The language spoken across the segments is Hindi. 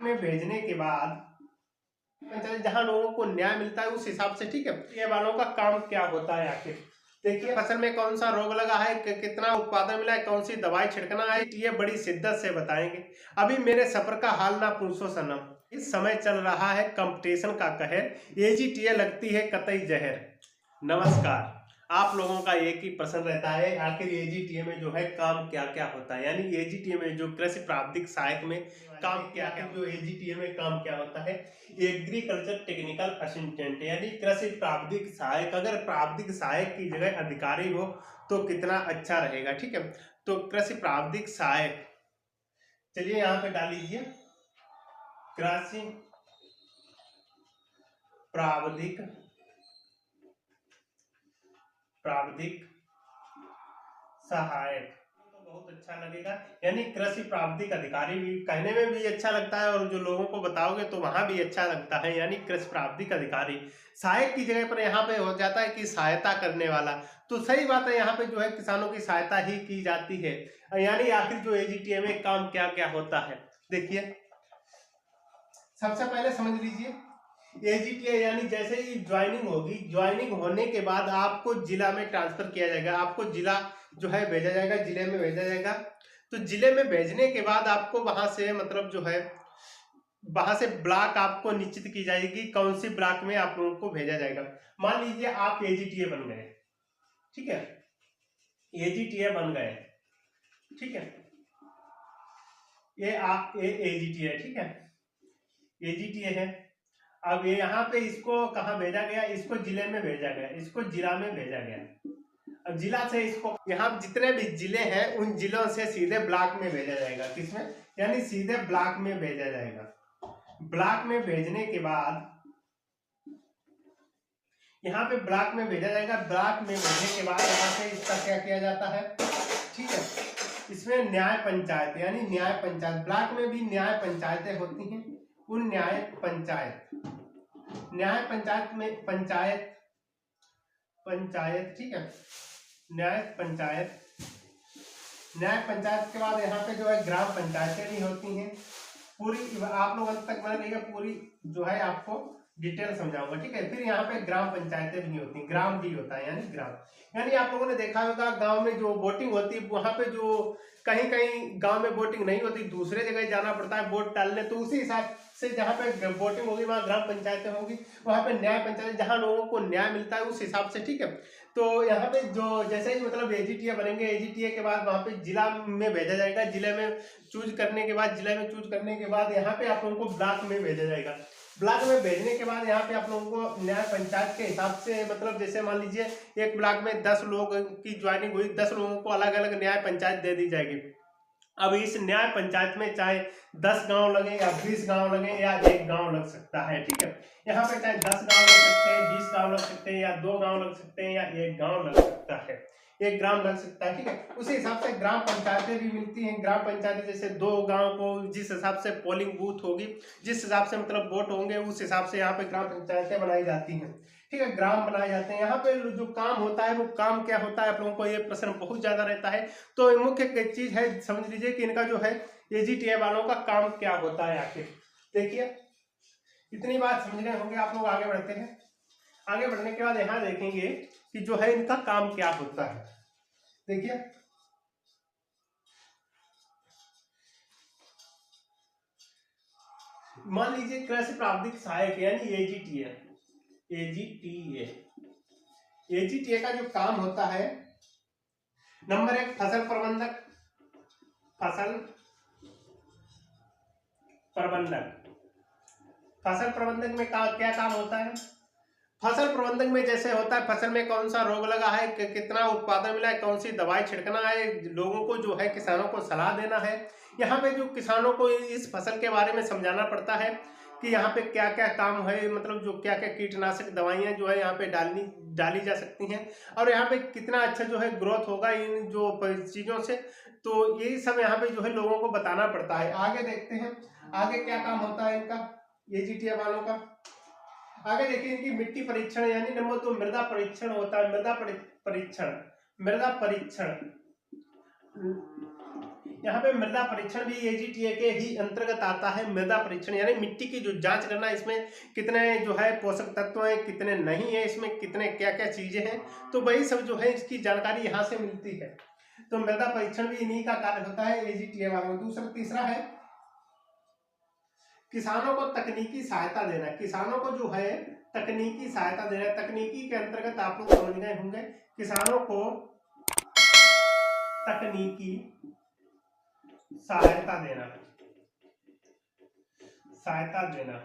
में भेजने के बाद जहां लोगों को न्याय मिलता है उस हिसाब से, ठीक है। ये वालों का काम क्या होता है आखिर, देखिए फसल में कौन सा रोग लगा है, कितना उत्पादन मिला है, कौन सी दवाई छिड़कना है, ये बड़ी शिद्दत से बताएंगे। अभी मेरे सफर का हाल ना पूछो सनम, इस समय चल रहा है कंपटीशन का कहर, एजीटीए लगती है कतई जहर। नमस्कार, आप लोगों का एक ही प्रश्न रहता है, आखिर एजीटीए में जो है काम क्या क्या होता है, यानी एजीटीए में जो कृषि प्राविधिक सहायक में काम क्या क्या, जो एजीटीए में काम क्या होता है, एग्रीकल्चर टेक्निकल असिस्टेंट यानी कृषि प्राविधिक सहायक। अगर प्राविधिक सहायक की जगह अधिकारी हो तो कितना अच्छा रहेगा, ठीक है। तो कृषि प्राविधिक सहायक, चलिए यहाँ पे डाल लीजिए कृषि प्राविधिक सहायक, तो बहुत अच्छा लगेगा। यानी कृषि प्राविधिक अधिकारी भी कहने में भी अच्छा लगता है और जो लोगों को बताओगे तो वहां भी अच्छा लगता है, यानी कृषि प्राविधिक अधिकारी। सहायक की जगह पर यहाँ पे हो जाता है कि सहायता करने वाला, तो सही बात है, यहाँ पे जो है किसानों की सहायता ही की जाती है। यानी आखिर जो एजीटीए में काम क्या क्या होता है, देखिए सबसे पहले समझ लीजिए एजीटीए यानी जैसे ही ज्वाइनिंग होगी, ज्वाइनिंग होने के बाद आपको जिला में ट्रांसफर किया जाएगा, आपको जिला जो है भेजा जाएगा, जिले में भेजा जाएगा। तो जिले में भेजने के बाद आपको वहां से मतलब जो है वहां से ब्लॉक आपको निश्चित की जाएगी, कौन सी ब्लॉक में आप लोगों को भेजा जाएगा। मान लीजिए आप एजीटीए बन गए, ठीक है, एजीटीए बन गए, ठीक है, ये आप एजीटीए, ठीक है, एजीटीए है। अब ये यहाँ पे इसको कहाँ भेजा गया, इसको जिले में भेजा गया, इसको जिला में भेजा गया। अब जिला से इसको यहाँ जितने भी जिले हैं उन जिलों से सीधे ब्लॉक में भेजा जाएगा, किसमें, यानी सीधे ब्लॉक में भेजा जाएगा। ब्लॉक में भेजने के बाद यहाँ पे ब्लॉक में भेजा जाएगा, ब्लॉक में भेजने के बाद यहाँ से इसका क्या किया जाता है, ठीक है, इसमें न्याय पंचायत यानी न्याय पंचायत, ब्लॉक में भी न्याय पंचायतें होती हैं, उन न्याय पंचायत में पंचायत, ठीक है, न्याय पंचायत के बाद यहाँ पे जो है ग्राम पंचायतें भी होती हैं। पूरी आप लोग अंत तक बने रहिएगा, पूरी जो है आपको डिटेल समझाऊंगा, ठीक है। फिर यहाँ पे ग्राम पंचायतें भी होती हैं, ग्राम भी होता है, यानी ग्राम, यानी आप लोगों ने देखा होगा गांव में जो वोटिंग होती है, वहां पे जो कहीं कहीं गांव में वोटिंग नहीं होती, दूसरे जगह जाना पड़ता है वोट डालने, तो उसी हिसाब से जहाँ पे वोटिंग होगी वहां ग्राम पंचायतें होगी, वहां पे न्याय पंचायत, जहां लोगों को न्याय मिलता है उस हिसाब से, ठीक है। तो यहाँ पे जो जैसे ही मतलब एजीटीए बनेंगे, एजीटीए के बाद वहां पे जिला में भेजा जाएगा, जिले में चूज करने के बाद, जिले में चूज करने के बाद यहाँ पे आप लोगों को ब्लॉक में भेजा जाएगा। ब्लॉक में भेजने के बाद यहाँ पे आप लोगों को न्याय पंचायत के हिसाब से, मतलब जैसे मान लीजिए एक ब्लॉक में 10 लोग की ज्वाइनिंग हुई, 10 लोगों को अलग अलग न्याय पंचायत दे दी जाएगी। अब इस न्याय पंचायत में चाहे 10 गांव लगे या 20 गांव लगे या एक गांव लग सकता है, ठीक है। यहाँ पे चाहे 10 गांव लग सकते हैं, 20 गांव लग सकते हैं, या 2 गांव लग सकते हैं, या एक गांव लग सकता है, एक ग्राम लग सकता है, ठीक है। उसी हिसाब से ग्राम पंचायतें भी मिलती हैं। ग्राम पंचायतें जैसे 2 गांव को जिस हिसाब से पोलिंग बूथ होगी, जिस हिसाब से मतलब वोट होंगे, उस हिसाब से यहाँ पे ग्राम पंचायतें बनाई जाती हैं, ठीक है, ग्राम बनाए जाते हैं। यहाँ पे जो काम होता है वो काम क्या होता है, आप लोगों को ये प्रश्न बहुत ज्यादा रहता है। तो मुख्य चीज है, समझ लीजिए कि इनका जो है एजीटीए वालों का काम क्या होता है आखिर, देखिए इतनी बात समझ गए होंगे आप लोग। आगे बढ़ते हैं, आगे बढ़ने के बाद यहाँ देखेंगे कि जो है इनका काम क्या होता है, देखिए मान लीजिए कृषि प्राविधिक सहायक यानी एजीटीए, एजीटीए का जो काम होता है, नंबर 1 फसल प्रबंधक, फसल प्रबंधक में क्या काम होता है। फसल प्रबंधक में जैसे होता है फसल में कौन सा रोग लगा है, कितना उत्पादन मिला है, कौन सी दवाई छिड़कना है, लोगों को जो है किसानों को सलाह देना है। यहाँ पे जो किसानों को इस फसल के बारे में समझाना पड़ता है कि यहाँ पे क्या क्या काम है, मतलब जो क्या क्या कीटनाशक दवाइयाँ जो है यहाँ पे डाली जा सकती हैं, और यहाँ पे कितना अच्छा जो है ग्रोथ होगा इन जो चीज़ों से। तो यही सब यहाँ पे जो है लोगों को बताना पड़ता है। आगे देखते हैं आगे क्या काम होता है इनका, एजीटीए वालों का। आगे देखिए इनकी मिट्टी परीक्षण यानी नंबर 2 मृदा परीक्षण होता है, मृदा परीक्षण यहाँ पे मृदा परीक्षण भी एजीटीए के ही अंतर्गत आता है। मृदा परीक्षण यानी मिट्टी की जो जांच करना, इसमें कितने जो है पोषक तत्व हैं, कितने नहीं है, इसमें कितने क्या क्या चीजें हैं, तो वही सब जो है इसकी जानकारी यहाँ से मिलती है। तो मृदा परीक्षण भी इन्हीं का कार्य होता है एजीटीए वालों। दूसरा तीसरा है किसानों को तकनीकी सहायता देना। किसानों को जो है तकनीकी सहायता देना। तकनीकी के अंतर्गत आप लोग समझ गए होंगे, किसानों को तकनीकी सहायता देना। सहायता देना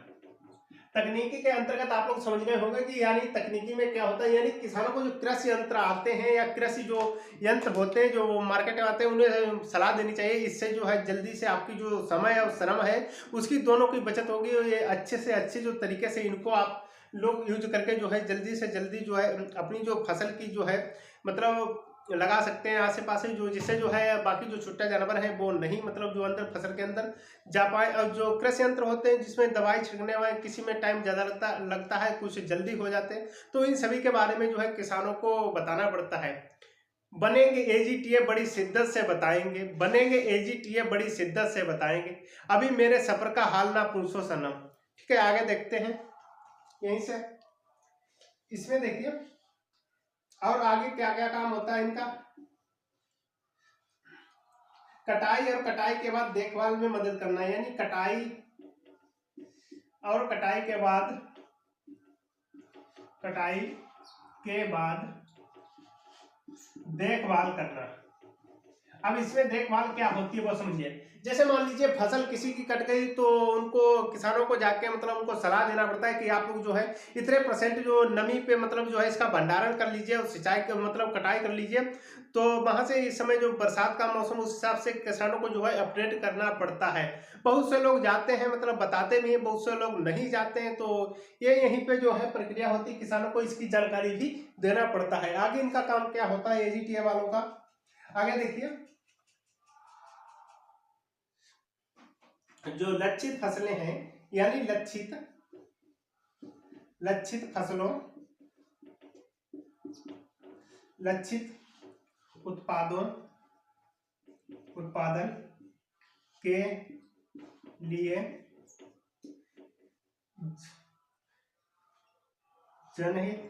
तकनीकी के अंतर्गत आप लोग समझ गए होंगे कि यानी तकनीकी में क्या होता है, यानी किसानों को जो कृषि यंत्र आते हैं या कृषि जो यंत्र होते हैं जो मार्केट में आते हैं, उन्हें सलाह देनी चाहिए। इससे जो है जल्दी से आपकी जो समय और श्रम है उसकी दोनों की बचत होगी और ये अच्छे से अच्छे जो तरीके से इनको आप लोग यूज करके जो है जल्दी से जल्दी जो है अपनी जो फसल की जो है मतलब लगा सकते हैं आसे पास, जो जिससे जो है बाकी जो छुट्टा जानवर है वो नहीं मतलब जो अंदर फसल के अंदर जा पाए। और जो कृषि यंत्र होते हैं जिसमें दवाई छिड़कने वाले किसी में टाइम ज़्यादा लगता है, कुछ जल्दी हो जाते हैं, तो इन सभी के बारे में जो है किसानों को बताना पड़ता है। बनेंगे एजीटीए बड़ी शिद्दत से बताएंगे, बनेंगे एजीटीए बड़ी शिद्दत से बताएंगे, अभी मेरे सफर का हाल ना पूछो सनम। ठीक है, आगे देखते हैं यहीं से। इसमें देखिए और आगे क्या क्या काम होता है इनका। कटाई और कटाई के बाद देखभाल में मदद करना, यानी कटाई और कटाई के बाद देखभाल करना। अब इसमें देखभाल क्या होती है वो समझिए। जैसे मान लीजिए फसल किसी की कट गई तो उनको किसानों को जाके मतलब उनको सलाह देना पड़ता है कि आप लोग जो है इतने % जो नमी पे मतलब जो है इसका भंडारण कर लीजिए और सिंचाई का मतलब कटाई कर लीजिए। तो वहां से इस समय जो बरसात का मौसम उस हिसाब से किसानों को जो है अपडेट करना पड़ता है। बहुत से लोग जाते हैं मतलब बताते भी हैं, बहुत से लोग नहीं जाते हैं, तो ये यहीं पे जो है प्रक्रिया होती है, किसानों को इसकी जानकारी भी देना पड़ता है। आगे इनका काम क्या होता है एजीटीए वालों का, आगे देखिए। जो लक्षित फसलें हैं यानी लक्षित फसलों, लक्षित उत्पादन के लिए जनहित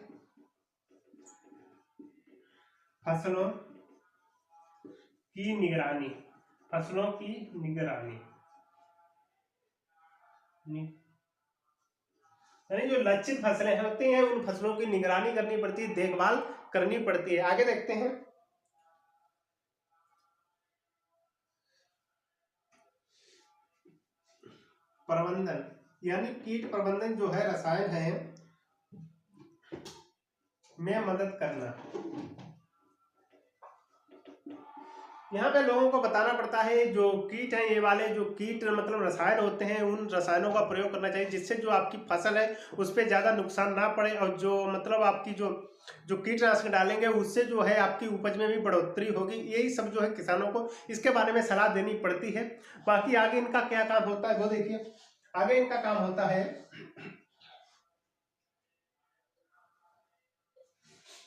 फसलों की निगरानी, यानी जो लक्षित फसलें होती हैं उन फसलों की निगरानी करनी पड़ती है, देखभाल करनी पड़ती है। आगे देखते हैं। प्रबंधन यानी कीट प्रबंधन जो है रसायन है में मदद करना। यहाँ पे लोगों को बताना पड़ता है जो कीट हैं, ये वाले जो कीट मतलब रसायन होते हैं उन रसायनों का प्रयोग करना चाहिए जिससे जो आपकी फसल है उस पर ज़्यादा नुकसान ना पड़े और जो मतलब आपकी जो कीटनाशक डालेंगे उससे जो है आपकी उपज में भी बढ़ोतरी होगी। यही सब जो है किसानों को इसके बारे में सलाह देनी पड़ती है। बाकी आगे इनका क्या काम होता है वो देखिए। आगे इनका काम होता है,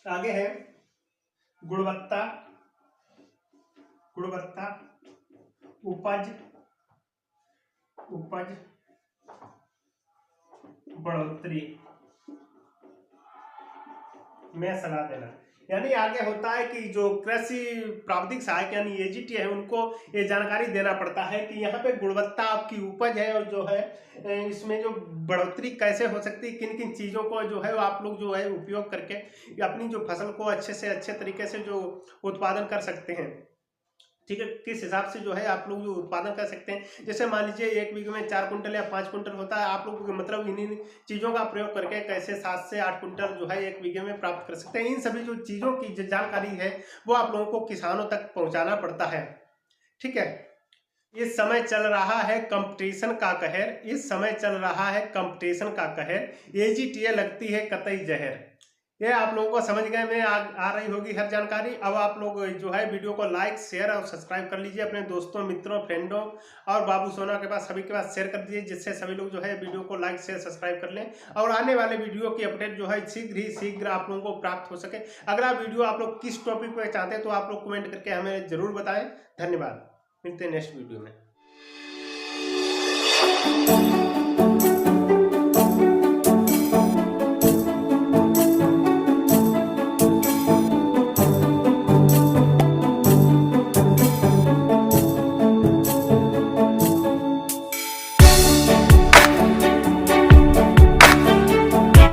आगे है गुणवत्ता उपज बढ़ोतरी में सलाह देना। यानी आगे होता है कि जो कृषि प्राविधिक सहायक यानी एजीटी है उनको ये जानकारी देना पड़ता है कि यहाँ पे गुणवत्ता आपकी उपज है और जो है इसमें जो बढ़ोतरी कैसे हो सकती है, किन किन चीज़ों को जो है आप लोग जो है उपयोग करके अपनी जो फसल को अच्छे से अच्छे तरीके से जो उत्पादन कर सकते हैं। ठीक है, किस हिसाब से जो है आप लोग जो उत्पादन कर सकते हैं। जैसे मान लीजिए 1 बीघे में 4 कुंटल या 5 कुंटल होता है, आप लोग मतलब इन्हीं चीज़ों का प्रयोग करके कैसे 7 से 8 कुंटल जो है 1 बीघे में प्राप्त कर सकते हैं। इन सभी जो चीज़ों की जो जानकारी है वो आप लोगों को किसानों तक पहुंचाना पड़ता है। ठीक है, इस समय चल रहा है कंपटीशन का कहर, इस समय चल रहा है कंपटीशन का कहर, एजीटीए लगती है कतई जहर। ये आप लोगों को समझ गए में आ रही होगी हर जानकारी। अब आप लोग जो है वीडियो को लाइक शेयर और सब्सक्राइब कर लीजिए, अपने दोस्तों मित्रों फ्रेंडों और बाबू सोना के पास सभी के पास शेयर कर दीजिए, जिससे सभी लोग जो है वीडियो को लाइक शेयर सब्सक्राइब कर लें और आने वाले वीडियो की अपडेट जो है शीघ्र आप लोगों को प्राप्त हो सके। अगला वीडियो आप लोग किस टॉपिक पर चाहते हैं तो आप लोग कमेंट करके हमें जरूर बताएं। धन्यवाद। मिलते हैं नेक्स्ट वीडियो में।